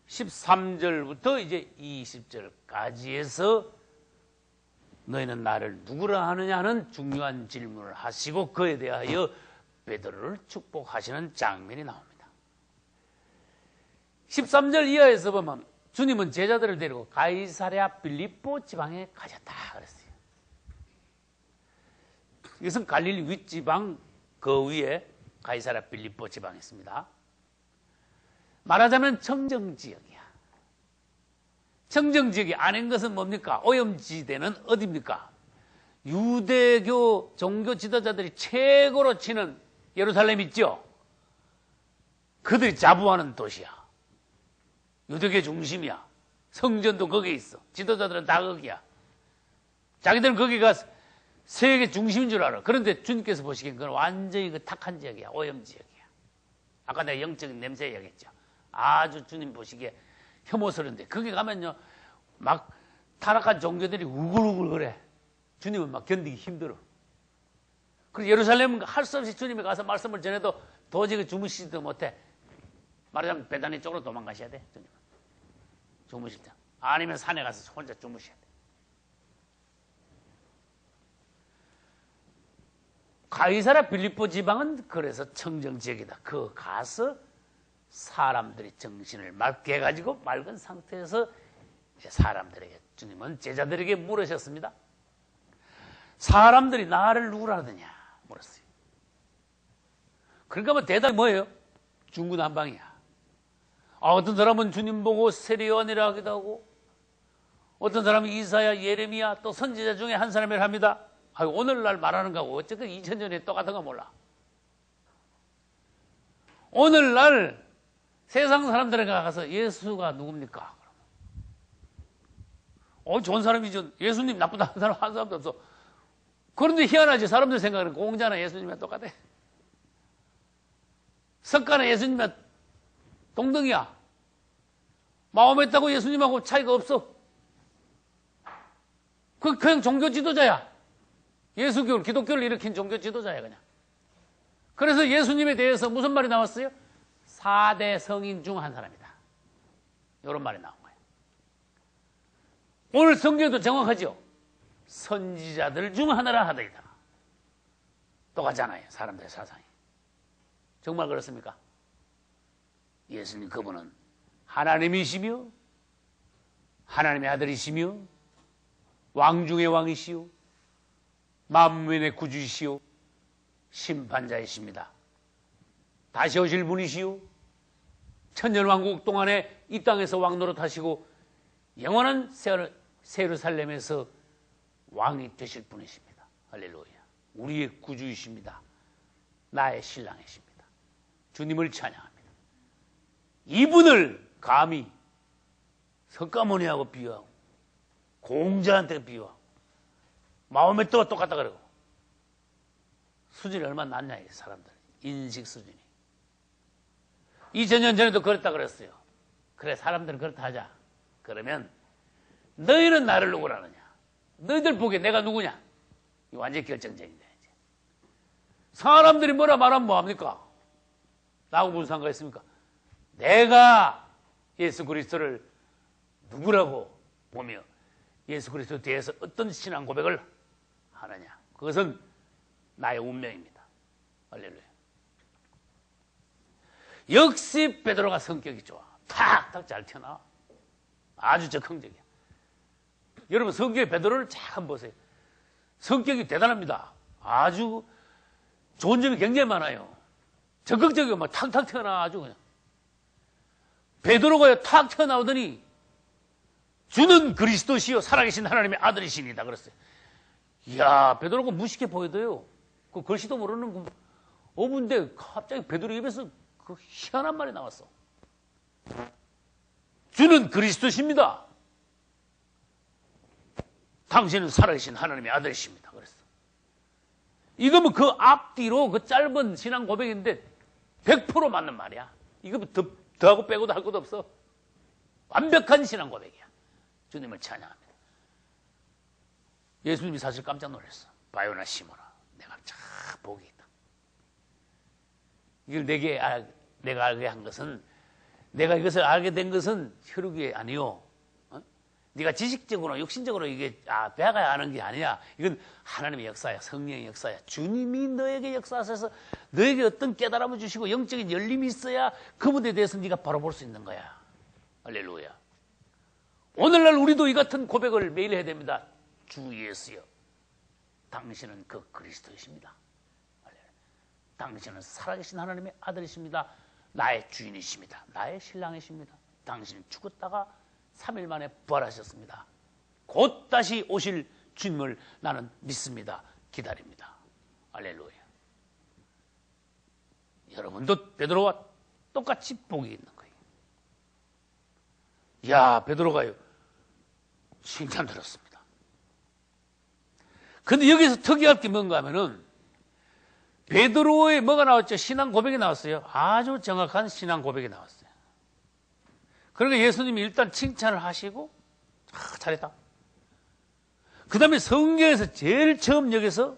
13절부터 이제 20절까지 해서 너희는 나를 누구라 하느냐 하는 중요한 질문을 하시고 그에 대하여 베드로를 축복하시는 장면이 나옵니다. 13절 이하에서 보면 주님은 제자들을 데리고 가이사랴 빌립보 지방에 가셨다 그랬어요. 이것은 갈릴리 윗지방 그 위에 가이사랴 빌립보 지방이 있습니다. 말하자면 청정지역이야. 청정지역이 아닌 것은 뭡니까? 오염지대는 어디입니까? 유대교 종교 지도자들이 최고로 치는 예루살렘 있죠? 그들이 자부하는 도시야. 유대교 중심이야. 성전도 거기에 있어. 지도자들은 다 거기야. 자기들은 거기가 세계 중심인 줄 알아. 그런데 주님께서 보시기엔 그건 완전히 그 탁한 지역이야. 오염지역이야. 아까 내가 영적인 냄새 얘기했죠. 아주 주님 보시기에 혐오스러운데 거기 가면요 막 타락한 종교들이 우글우글 그래. 주님은 막 견디기 힘들어. 그래서 예루살렘은 할 수 없이 주님이 가서 말씀을 전해도 도저히 주무시지도 못해. 말하자면 베다니 쪽으로 도망가셔야 돼. 주님은 주무실 때. 아니면 산에 가서 혼자 주무셔야 돼. 가이사라 빌립보 지방은 그래서 청정지역이다. 그 가서 사람들이 정신을 맑게 해가지고 맑은 상태에서 사람들에게, 주님은 제자들에게 물으셨습니다. 사람들이 나를 누구라 하느냐 물었어요. 그러니까 뭐 대답이 뭐예요? 중구난방이야. 어떤 사람은 주님 보고 세례요한이라 하기도 하고, 어떤 사람은 이사야, 예레미야, 또 선지자 중에 한 사람이라 합니다. 오늘날 말하는 거하고 어쨌든 2000년에 똑같은 거 몰라. 오늘날 세상 사람들에게 가서 예수가 누굽니까? 좋은 사람이죠. 예수님 나쁘다는 사람 한 사람도 없어. 그런데 희한하지. 사람들 생각은 공자나 예수님이랑 똑같아. 석가나 예수님이랑 동등이야. 마호메트하고 예수님하고 차이가 없어. 그냥 종교 지도자야. 예수교, 기독교를 일으킨 종교 지도자야 그냥. 그래서 예수님에 대해서 무슨 말이 나왔어요? 4대 성인 중 한 사람이다. 이런 말이 나온 거예요. 오늘 성경도 정확하죠. 선지자들 중 하나라 하더이다. 똑같잖아요. 사람들의 사상이. 정말 그렇습니까? 예수님 그분은 하나님이시며 하나님의 아들이시며 왕 중의 왕이시오 만민의 구주이시오 심판자이십니다. 다시 오실 분이시오. 천년왕국 동안에 이 땅에서 왕노릇 하시고 영원한 세루살렘에서 왕이 되실 분이십니다. 할렐루야. 우리의 구주이십니다. 나의 신랑이십니다. 주님을 찬양합니다. 이분을 감히 석가모니하고 비유하고 공자한테 비유하고 마호메트가 똑같다 그러고 수준이 얼마나 낮냐 이 사람들. 인식 수준이. 2000년 전에도 그랬다 그랬어요. 그래 사람들은 그렇다 하자. 그러면 너희는 나를 누구라 하느냐? 너희들 보기에 내가 누구냐? 이거 완전히 결정적인데. 사람들이 뭐라 말하면 뭐합니까? 나하고 무슨 상관이 있습니까? 내가 예수 그리스도를 누구라고 보며 예수 그리스도 대해서 어떤 신앙 고백을 하느냐. 그것은 나의 운명입니다. 할렐루야. 역시 베드로가 성격이 좋아. 탁탁 잘 튀어나와. 아주 적극적이야. 여러분 성경의 베드로를 잘 한번 보세요. 성격이 대단합니다. 아주 좋은 점이 굉장히 많아요. 적극적이고 막 탁탁 튀어나와. 아주 그냥 베드로가 탁 튀어나오더니 주는 그리스도시요 살아계신 하나님의 아들이시니다 그랬어요. 이야, 베드로가 무식해 보여도요. 그 글씨도 모르는 어부인데 갑자기 베드로 입에서 그 희한한 말이 나왔어. 주는 그리스도십니다. 당신은 살아계신 하나님의 아들이십니다. 그랬어. 이거면 그 앞뒤로 그 짧은 신앙 고백인데 100% 맞는 말이야. 이거 더하고 빼고도 할 것도 없어. 완벽한 신앙 고백이야. 주님을 찬양합니다. 예수님이 사실 깜짝 놀랐어. 바요나 시모나, 내가 참 복이 있다. 이걸 내가 알게 한 것은, 내가 이것을 알게 된 것은 혈육이 아니요. 네가 지식적으로 육신적으로 이게 배워야 하는 게 아니야. 이건 하나님의 역사야. 성령의 역사야. 주님이 너에게 역사하셔서 너에게 어떤 깨달음을 주시고 영적인 열림이 있어야 그분에 대해서 네가 바로 볼 수 있는 거야. 할렐루야. 오늘날 우리도 이 같은 고백을 매일 해야 됩니다. 주 예수여, 당신은 그 그리스도이십니다. 당신은 살아계신 하나님의 아들이십니다. 나의 주인이십니다. 나의 신랑이십니다. 당신은 죽었다가 3일 만에 부활하셨습니다. 곧 다시 오실 주님을 나는 믿습니다. 기다립니다. 할렐루야. 여러분도 베드로와 똑같이 복이 있는 거예요. 야, 베드로가요, 칭찬 들었습니다. 근데 여기서 특이할 게 뭔가 하면은 베드로의 뭐가 나왔죠? 신앙 고백이 나왔어요. 아주 정확한 신앙 고백이 나왔어요. 그러니까 예수님이 일단 칭찬을 하시고 잘했다. 그 다음에 성경에서 제일 처음 여기서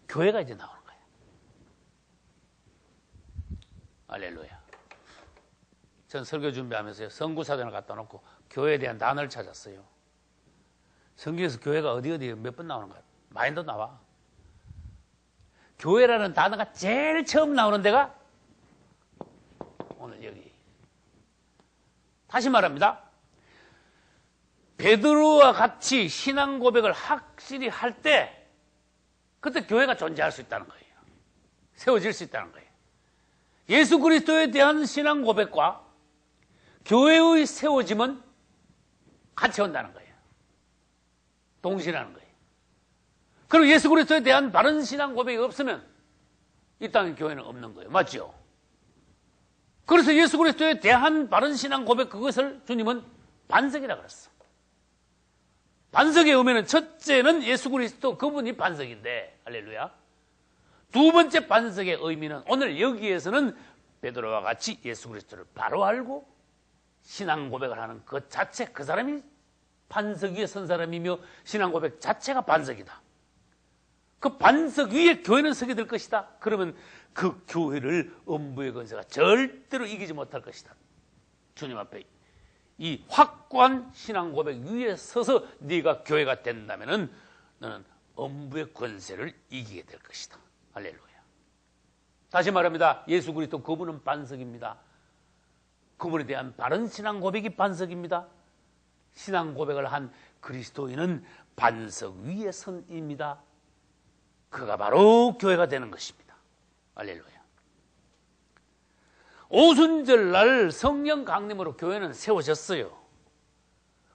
교회가 이제 나오는 거예요. 할렐루야. 전 설교 준비하면서요, 선구사전을 갖다 놓고 교회에 대한 단어를 찾았어요. 성경에서 교회가 어디 몇 번 나오는 거야? 많이도 나와. 교회라는 단어가 제일 처음 나오는 데가 오늘 여기. 다시 말합니다. 베드로와 같이 신앙 고백을 확실히 할 때 그때 교회가 존재할 수 있다는 거예요. 세워질 수 있다는 거예요. 예수 그리스도에 대한 신앙 고백과 교회의 세워짐은 같이 온다는 거예요. 동시라는 거예요. 그리고 예수 그리스도에 대한 바른 신앙 고백이 없으면 이 땅의 교회는 없는 거예요. 맞죠? 그래서 예수 그리스도에 대한 바른 신앙 고백, 그것을 주님은 반석이라 그랬어. 반석의 의미는 첫째는 예수 그리스도 그분이 반석인데, 할렐루야. 두 번째 반석의 의미는 오늘 여기에서는 베드로와 같이 예수 그리스도를 바로 알고 신앙 고백을 하는 그 자체, 그 사람이 반석 위에 선 사람이며 신앙 고백 자체가 반석이다. 그 반석 위에 교회는 서게 될 것이다. 그러면 그 교회를 음부의 권세가 절대로 이기지 못할 것이다. 주님 앞에 이 확고한 신앙 고백 위에 서서 네가 교회가 된다면은 너는 음부의 권세를 이기게 될 것이다. 할렐루야. 다시 말합니다. 예수 그리스도 그분은 반석입니다. 그분에 대한 바른 신앙 고백이 반석입니다. 신앙 고백을 한 그리스도인은 반석 위에 선입니다. 그가 바로 교회가 되는 것입니다. 할렐루야. 오순절날 성령 강림으로 교회는 세워졌어요.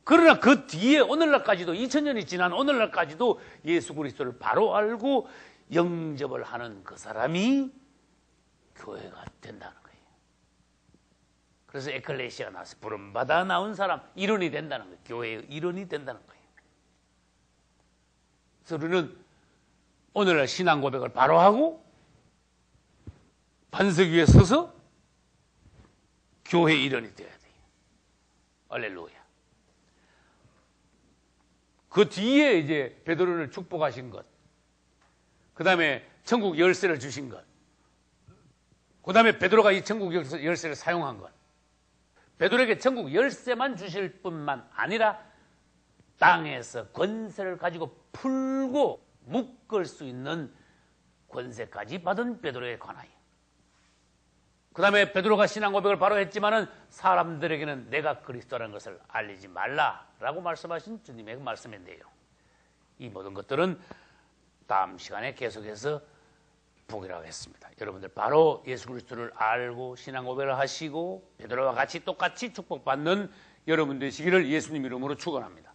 그러나 그 뒤에 오늘날까지도 2000년이 지난 오늘날까지도 예수 그리스도를 바로 알고 영접을 하는 그 사람이 교회가 된다는 거예요. 그래서 에클레시아가 나와서 부름받아 나온 사람, 일원이 된다는 거예요. 교회의 일원이 된다는 거예요. 그래서 우리는 오늘날 신앙 고백을 바로 하고 반석 위에 서서 교회 일원이 되어야 돼요. 할렐루야. 그 뒤에 이제 베드로를 축복하신 것, 그 다음에 천국 열쇠를 주신 것, 그 다음에 베드로가 이 천국 열쇠를 사용한 것, 베드로에게 천국 열쇠만 주실 뿐만 아니라 땅에서 권세를 가지고 풀고 묶을 수 있는 권세까지 받은 베드로에 관하여, 그 다음에 베드로가 신앙 고백을 바로 했지만은 사람들에게는 내가 그리스도라는 것을 알리지 말라라고 말씀하신 주님의 말씀인데요. 이 모든 것들은 다음 시간에 계속해서 보기로 했습니다. 여러분들 바로 예수 그리스도를 알고 신앙 고백을 하시고 베드로와 같이 똑같이 축복받는 여러분 되시기를 예수님 이름으로 축원합니다.